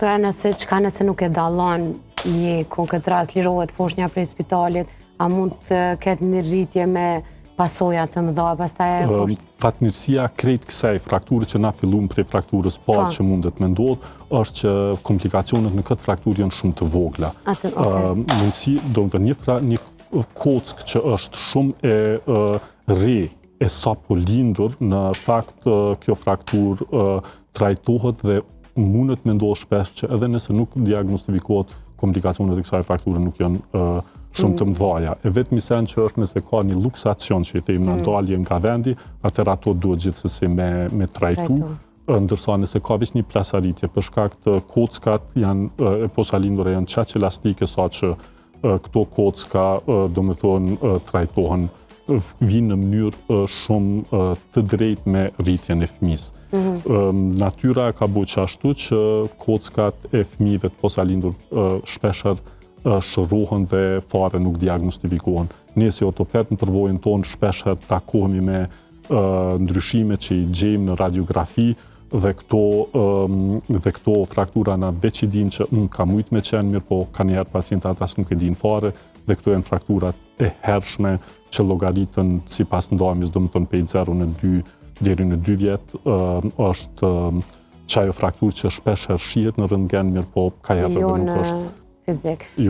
Nëse çka nëse nuk e dallon një konkret rast, lirohet foshnja prej spitalit, a mund të ketë një rritje me pasoja të mëdha, pastaj fatmirësia krejt kësaj frakture që na fillum prej frakturës parë që mundet me ndodh, është që komplikacionet në këtë frakturë janë shumë të vogla. Mundësi, një kock që është shumë e re, e sapo lindur, në fakt kjo frakturë trajtohet dhe mundet me ndodh shpesh që edhe nëse nuk diagnostifikohet, komplikacionet e kësaj frakture nuk janë shumë të mëdhaja. E vetmi sen që është nëse ka një luksacion që i thejmë në ndalje nga vendi, atër ato duhet gjithsesi me trajtu, ndërsa nëse ka veç një plasaritje, për shkak të kockat janë posalindore janë qaq elastike sa që këto kocka do me thonë trajtohen vinë në mënyrë shumë të drejtë me rritjen e fëmisë. Natyra ka bu qashtu që kockat e fëmijëve të posalindur shpesher shërohen dhe fare nuk diagnostifikohen. Ne si ortoped në përvojën tonë shpesher takohemi me ndryshime që i gjejmë në radiografi dhe këto fraktura na veç i din që ka mujt me qenë mirë, po ka njëherë pacientat as nuk e din fare dhe këto janë frakturat e hershme që llogaritën sipas ndamjes, do të thonë prej 0 në 2 deri në 2 vjet, është çajo frakturë që shpesh shihet në rentgen, mirë po ka herë nuk është fizik.